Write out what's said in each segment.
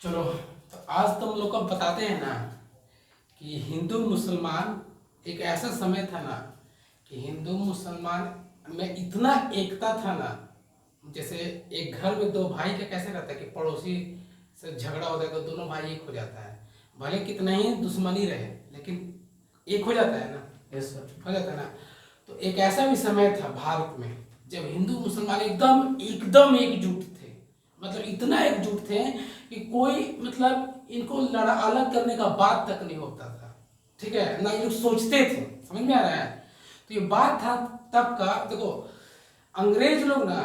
चलो, तो आज तुम लोग को बताते हैं ना कि हिंदू मुसलमान एक ऐसा समय था ना कि हिंदू मुसलमान में इतना एकता था ना। जैसे एक घर में दो भाई का कैसे रहता है कि पड़ोसी से झगड़ा होता है तो दोनों भाई एक हो जाता है, भले कितना ही दुश्मनी रहे लेकिन एक हो जाता है ना। Yes sir. हो जाता है ना। तो एक ऐसा भी समय था भारत में जब हिंदू मुसलमान एकदम एकदम एकजुट थे, मतलब इतना एकजुट थे कि कोई मतलब इनको लड़ा अलग करने का बात तक नहीं होता था। ठीक है ना, ये लोग सोचते थे। समझ में आ रहा है? तो ये बात था तब का। देखो, अंग्रेज लोग ना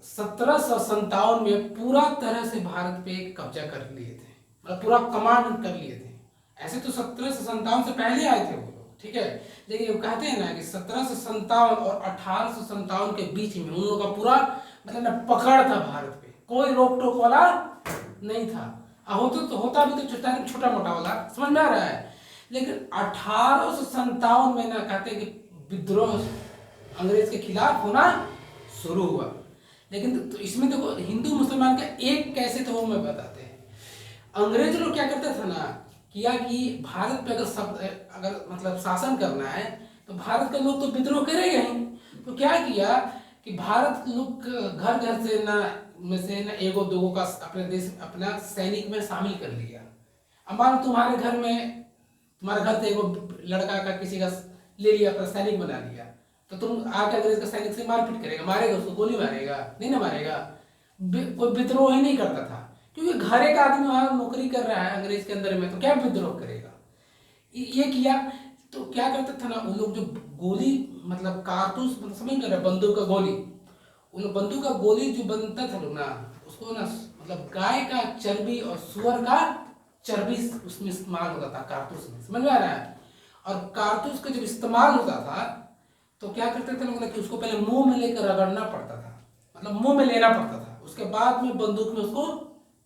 1757 में पूरा तरह से भारत पे कब्जा कर लिए थे, मतलब पूरा कमांड कर लिए थे। ऐसे तो 1757 से पहले आए थे वो लोग, ठीक है, लेकिन वो कहते हैं ना कि 1757 और 1857 के बीच में उन लोगों का पूरा मतलब ना पकड़ था भारत पे, कोई रोक टोक वाला नहीं था। होता तो होता भी तो छोटा मोटा वाला, समझ में आ रहा है। लेकिन 1857 में ना कहते हैं कि विद्रोह अंग्रेज के खिलाफ होना शुरू हुआ। लेकिन तो इसमें देखो हिंदू मुसलमान का एक कैसे, तो वो मैं बताते हैं। अंग्रेज लोग क्या करते थे ना, किया कि भारत पे अगर मतलब शासन करना है तो भारत के लोग तो विद्रोह करेंगे ही। तो क्या किया कि भारत लोग घर घर से ना में से ना एगो दोगो का अपने देश अपना सैनिक में शामिल कर लिया। अब मान तुम्हारे घर में, तुम्हारे घर से एगो लड़का का किसी का ले लिया, अपना सैनिक बना लिया, तो तुम आके अंग्रेज का सैनिक से मारपीट करेगा, मारेगा उसको, गोली मारेगा? नहीं ना मारेगा। कोई विद्रोह ही नहीं करता था, क्योंकि घर एक आदमी वहां नौकरी कर रहा है अंग्रेज के अंदर में, तो क्या विद्रोह करेगा। ये किया। तो क्या करते थे ना उन लोग, जो गोली मतलब कारतूस, मतलब समझ में, बंदूक का गोली, उन बंदूक का गोली जो बनता था लोग ना, उसको ना मतलब गाय का चर्बी और सुअर का चर्बी उसमें इस्तेमाल होता था कारतूस में। समझ में आ रहा है? और कारतूस का जब इस्तेमाल होता था तो क्या करते थे लोग ना कि उसको पहले मुंह में लेकर रगड़ना पड़ता था, मतलब मुंह में लेना पड़ता था, उसके बाद में बंदूक में उसको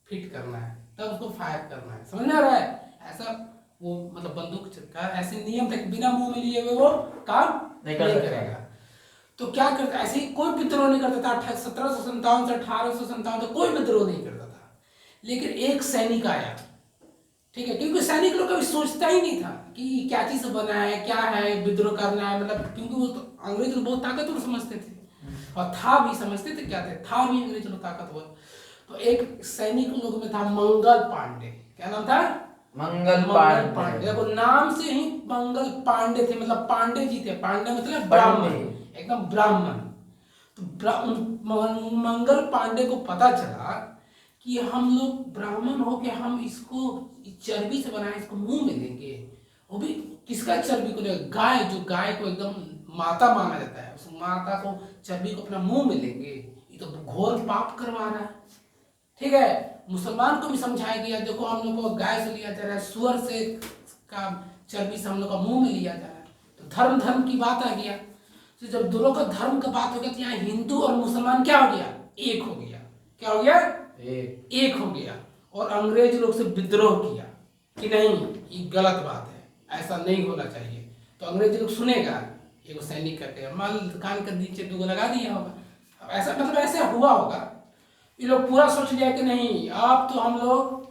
फिट करना है, तब उसको फायर करना है। समझ में आ रहा है? ऐसा वो मतलब बंदूक का ऐसे नियम था कि बिना मुंह में लिए हुए वो काम नहीं करेगा। तो क्या करता, ऐसे ही कोई विद्रोह नहीं करता था। 1757 से 1857 तक कोई विद्रोह नहीं करता था। लेकिन एक सैनिक आया, ठीक है, क्योंकि सैनिक लोग कभी सोचता ही नहीं था कि क्या चीज से बना है, क्या है, विद्रोह करना है, मतलब क्योंकि वो तो अंग्रेज लोग बहुत ताकतवर समझते थे, और था भी, समझते थे क्या थे, था भी अंग्रेज लोग ताकतवर। तो एक सैनिक लोग में था मंगल पांडे। क्या नाम था? मंगल पांडे। देखो नाम से ही मंगल पांडे थे, मतलब पांडे जी थे। पांडे मतलब ब्राह्मण, एकदम ब्राह्मण। तो मंगल पांडे को पता चला कि हम लोग ब्राह्मण हो के हम इसको चर्बी से बनाए, इसको मुंह में लेंगे, वो भी किसका चर्बी को लेंगे? गाय, जो गाय को एकदम माता माना जाता है, उस माता को चर्बी को अपना मुंह में लेंगे, ये तो घोर पाप करवा रहा है। ठीक है, मुसलमान को भी समझाया गया, देखो हम लोग को गाय से लिया जा रहा है, सुअर से का चर्बी से हम लोग का मुंह में लिया जा रहा है। तो धर्म धर्म की बात आ गया। तो जब दोनों का धर्म का बात हो गया तो यहाँ हिंदू और मुसलमान क्या हो गया? एक हो गया। क्या हो गया? एक हो गया। और अंग्रेज लोग से विद्रोह किया कि नहीं, ये गलत बात है, ऐसा नहीं होना चाहिए। तो अंग्रेज लोग सुनेगा, एगो सैनिक करके मान कान के नीचे दो लगा दिया होगा, ऐसा मतलब ऐसा हुआ होगा। ये लोग पूरा सोच लिया कि नहीं, अब तो हम लोग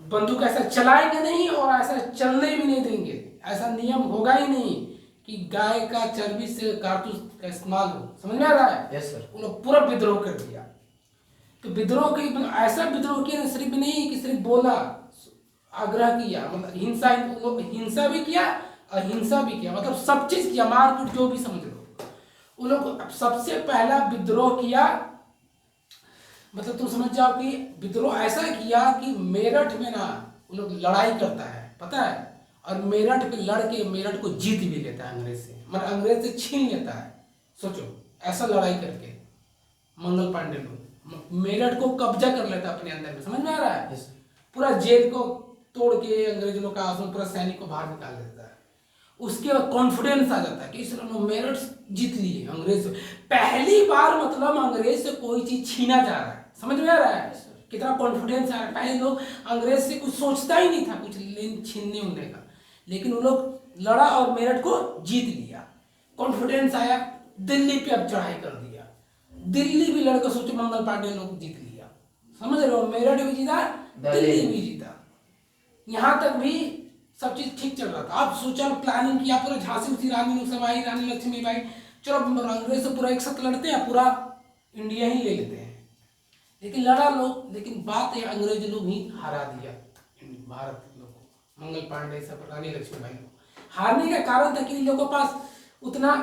बंदूक ऐसा चलाएंगे नहीं और ऐसा चलने भी नहीं देंगे, ऐसा नियम होगा ही नहीं कि गाय का चर्बी से कारतूस का इस्तेमाल हो। समझ में आ रहा है? Yes sir. उन लोग पूरा विद्रोह कर दिया। तो विद्रोह के ऐसा विद्रोह किया, सिर्फ नहीं कि सिर्फ बोला, आग्रह किया, मतलब हिंसा, हिंसा भी किया, अहिंसा भी किया, मतलब सब चीज किया, मारपीट जो भी समझ लो। उन लोग सबसे पहला विद्रोह किया, मतलब तुम समझ जाओ कि विद्रोह ऐसा किया कि मेरठ में ना उन लोग लड़ाई करता है, पता है, और मेरठ पे लड़ के मेरठ को जीत भी लेता है अंग्रेज से, मतलब अंग्रेज से छीन लेता है। सोचो, ऐसा लड़ाई करके मंगल पांडे लोग मेरठ को कब्जा कर लेता है अपने अंदर में। समझ में आ रहा है? पूरा जेल को तोड़ के अंग्रेज लोग का आसन, पूरा सैनिक को बाहर निकाल देता है। उसके बाद कॉन्फिडेंस आ जाता है कि इस मेरठ जीत लिए अंग्रेज से। पहली बार मतलब अंग्रेज से कोई चीज छीना जा रहा है। समझ में आ रहा है कितना कॉन्फिडेंस आ रहा है? पहले लोग अंग्रेज से कुछ सोचता ही नहीं था, कुछ छीनने उनने का, लेकिन वो लोग लड़ा और मेरठ को जीत लिया। कॉन्फिडेंस आया, दिल्ली पे अब चढ़ाई कर दिया। दिल्ली भी लड़कर सोचो मंगल पांडे लोग जीत लिया। समझ रहे हो, मेरठ भी जीता, दिल्ली भी जीता, यहाँ तक भी सब चीज ठीक चल रहा था। अब सोचा प्लानिंग किया, पूरा झांसी उसी रानी लक्ष्मीबाई, रानी लक्ष्मीबाई, चलो अंग्रेज से पूरा एक साथ लड़ते हैं, पूरा इंडिया ही ले लेते हैं। लेकिन लड़ा लोग, लेकिन बात है अंग्रेज लोग ही हरा दिया भारत लोग को, मंगल पांडे सब, रानी लक्ष्मीबाई को। हारने का कारण था कि इन लोगों के पास उतना,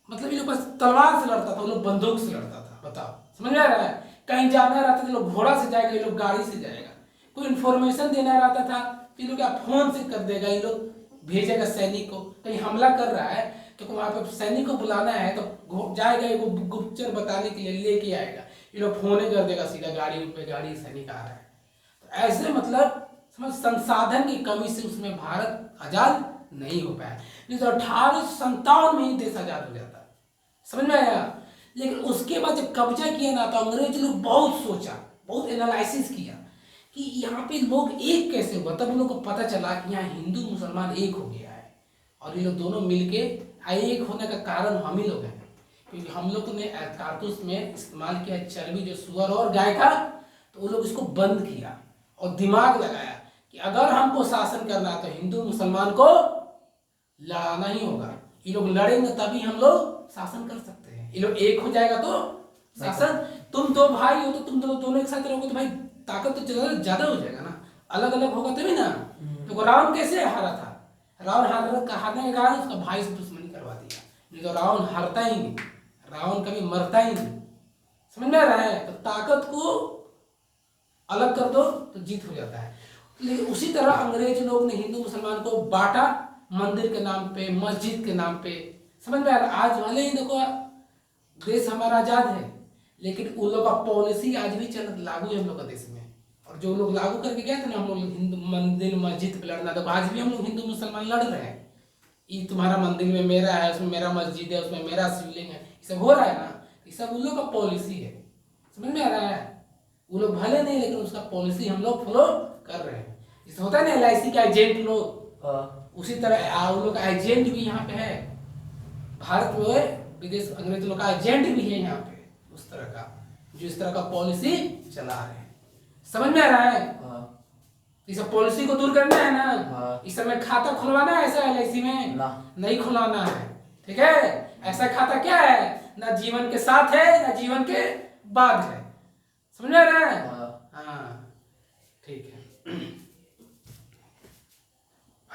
मतलब इन लोगों के पास तलवार से लड़ता था, वो लोग बंदूक से लड़ता था। बताओ, समझ में आ रहा है? कहीं जाना रहता था, लोग घोड़ा से जाएगा, ये लोग गाड़ी से जाएगा। कोई इन्फॉर्मेशन देना रहता था, ये लोग क्या फोन से कर देगा, ये लोग भेजेगा सैनिक को, कहीं हमला कर रहा है तो वहां पर सैनिक को बुलाना है तो जाएगा, वो गुप्तचर बताने के लिए लेके आएगा, ये लोग फोन ही कर देगा सीधा, गाड़ी पे गाड़ी सैनिक आ रहा है। तो ऐसे मतलब समझ, संसाधन की कमी से उसमें भारत आजाद नहीं हो पाया। नहीं तो 1857 में ही देश आजाद हो जाता, समझ में आया? लेकिन उसके बाद जब कब्जा किया ना, तो अंग्रेज लोग बहुत सोचा, बहुत एनालिसिस किया कि यहाँ पे लोग एक कैसे हुआ। तब उन लोग को पता चला कि यहाँ हिंदू मुसलमान एक हो गया है, और ये लोग दोनों मिलके एक होने का कारण हम ही लोग हैं, क्योंकि हम लोग ने कारतूस में इस्तेमाल किया चर्बी, जो सुअर और गाय का, तो वो लोग इसको बंद किया और दिमाग लगाया कि अगर हमको शासन करना है तो हिंदू मुसलमान को लड़ाना ही होगा, ये लोग लड़ेंगे तभी हम लोग शासन कर सकते हैं। ये लोग एक हो जाएगा तो शासन, तुम दो भाई हो तो तुम दोनों एक साथ रहोगे तो भाई ताकत तो ज्यादा हो जाएगा ना, अलग अलग होगा तभी ना। तो रावण कैसे हारा था? रावण हारने के कारण उसका भाई से दुश्मनी करवा दिया, नहीं तो रावण हारता ही नहीं, रावण कभी मरता ही नहीं, समझ में आ रहा है? तो ताकत को अलग कर दो तो जीत हो जाता है। लेकिन उसी तरह अंग्रेज लोग ने हिंदू मुसलमान को बांटा, मंदिर के नाम पे, मस्जिद के नाम पे, समझ में आ रहा? आज वाले ही देखो, देश हमारा आजाद है, लेकिन उन लोग का पॉलिसी आज भी चल लागू है हम लोग का देश में। और जो लोग लागू करके गए थे ना, हम लोग हिंदू मंदिर मस्जिद पे लड़ना, तो आज भी हम लोग हिंदू मुसलमान लड़ रहे हैं। ये तुम्हारा मंदिर में मेरा है, उसमें मेरा मस्जिद है, उसमें मेरा शिवलिंग है, ये सब हो रहा है ना, ये सब उन लोग का पॉलिसी है, समझ में आ रहा है? वो लोग भले नहीं, लेकिन उसका पॉलिसी हम लोग फॉलो कर रहे हैं। जैसे होता है ना LIC का एजेंट लोग, उसी तरह वो लोग का एजेंट भी यहाँ पे है भारत में, विदेश अंग्रेज लोग का एजेंट भी है यहाँ पे, उस तरह का, जो इस तरह का पॉलिसी चला रहे हैं, समझ में आ रहा है? इस पॉलिसी को दूर करना है ना। इस समय खाता खुलवाना है ऐसा LIC में नहीं खुलवाना है, ठीक है? ऐसा खाता क्या है, ना जीवन के साथ है ना जीवन के बाद है, समझ में आ रहा है? हाँ, ठीक है।